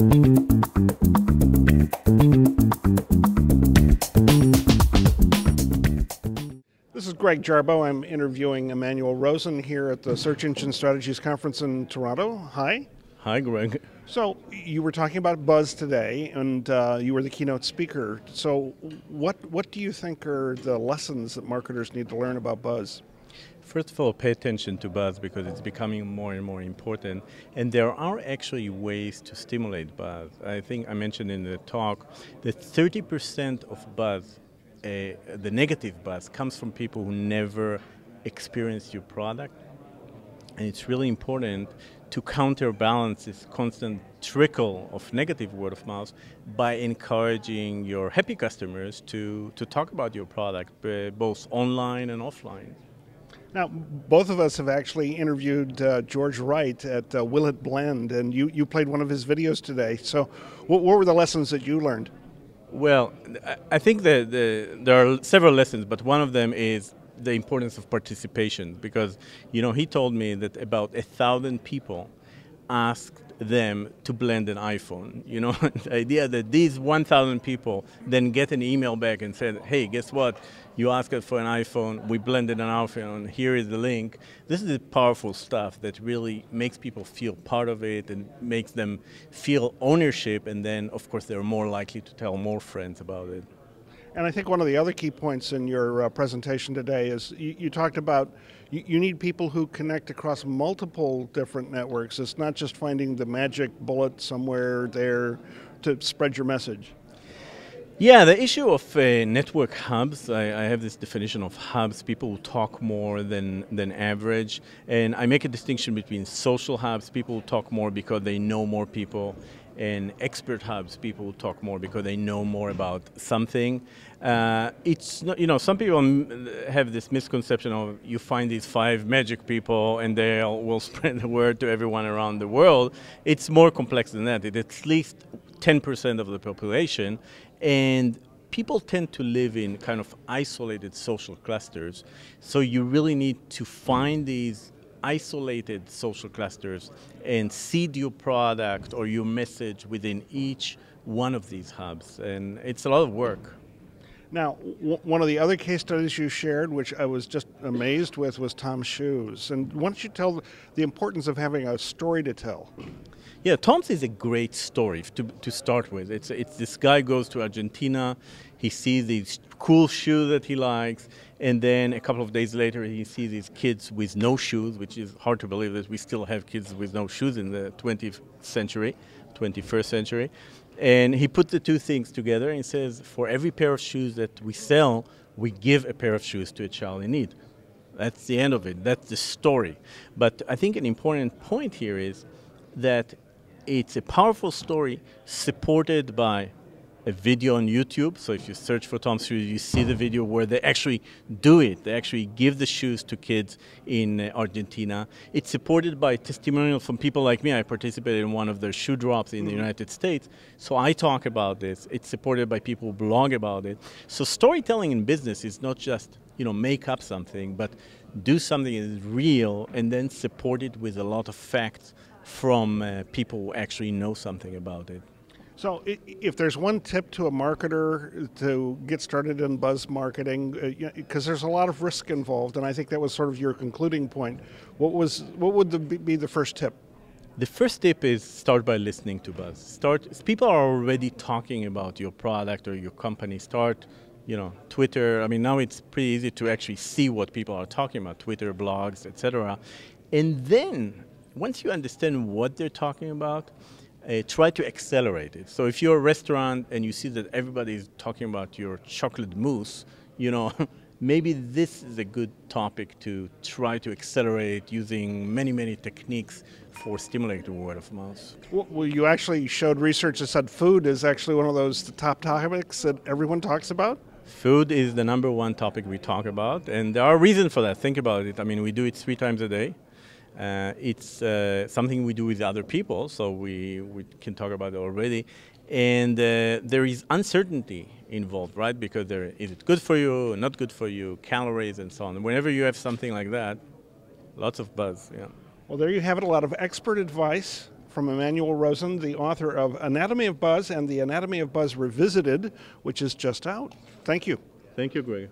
This is Greg Jarboe. I'm interviewing Emanuel Rosen here at the Search Engine Strategies Conference in Toronto. Hi. Hi, Greg. So you were talking about buzz today, and you were the keynote speaker. So what do you think are the lessons that marketers need to learn about buzz? First of all, pay attention to buzz because it's becoming more and more important. And there are actually ways to stimulate buzz. I think I mentioned in the talk that 30% of buzz, the negative buzz, comes from people who never experienced your product. And it's really important to counterbalance this constant trickle of negative word of mouth by encouraging your happy customers to talk about your product, both online and offline. Now, both of us have actually interviewed George Wright at Will It Blend, and you played one of his videos today. So what were the lessons that you learned? Well, I think that there are several lessons, but one of them is the importance of participation, because he told me that about 1,000 people asked them to blend an iPhone. The idea that these 1,000 people then get an email back and said, hey, guess what? You asked us for an iPhone, we blended an iPhone, here is the link. This is powerful stuff that really makes people feel part of it and makes them feel ownership, and then, of course, they're more likely to tell more friends about it. And I think one of the other key points in your presentation today is you talked about you need people who connect across multiple different networks. It's not just finding the magic bullet somewhere there to spread your message. Yeah, the issue of network hubs, I have this definition of hubs, people who talk more than average. And I make a distinction between social hubs, people who talk more because they know more people, and expert hubs, people who talk more because they know more about something. It's not, some people have this misconception of you find these 5 magic people and they will spread the word to everyone around the world. It's more complex than that. It's at least 10% of the population, and people tend to live in kind of isolated social clusters. So you really need to find these isolated social clusters and seed your product or your message within each one of these hubs, and it's a lot of work. Now, one of the other case studies you shared, which I was just amazed with, was Tom's shoes. And why don't you tell the importance of having a story to tell? Yeah, Tom's is a great story to start with. It's this guy goes to Argentina, he sees these cool shoes that he likes, and then a couple of days later he sees these kids with no shoes, which is hard to believe that we still have kids with no shoes in the 21st century. And he put the two things together and says, for every pair of shoes that we sell, we give a pair of shoes to a child in need. That's the end of it. That's the story. But I think an important point here is that it's a powerful story supported by a video on YouTube. So if you search for Tom's shoes, you see the video where they actually do it. They actually give the shoes to kids in Argentina. It's supported by testimonials from people like me. I participated in one of their shoe drops in the United States. So I talk about this. It's supported by people who blog about it. So storytelling in business is not just, make up something, but do something that is real and then support it with a lot of facts from people who actually know something about it. So if there's one tip to a marketer to get started in buzz marketing, because there's a lot of risk involved, and I think that was sort of your concluding point, what would be the first tip? The first tip is start by listening to buzz. People are already talking about your product or your company. Start, Twitter. I mean, now it's pretty easy to actually see what people are talking about, Twitter, blogs, etc. And then, once you understand what they're talking about, try to accelerate it. So if you're a restaurant and you see that everybody is talking about your chocolate mousse, maybe this is a good topic to try to accelerate using many, many techniques for stimulating word of mouth. Well, you actually showed research that said food is actually one of those top topics that everyone talks about? Food is the #1 topic we talk about, and there are reasons for that. Think about it. I mean, we do it 3 times a day. It's something we do with other people, so we can talk about it already. And there is uncertainty involved, right? Because is it good for you, not good for you, calories and so on. And whenever you have something like that, lots of buzz, yeah. Well, there you have it, a lot of expert advice from Emanuel Rosen, the author of Anatomy of Buzz and the Anatomy of Buzz Revisited, which is just out. Thank you. Thank you, Greg.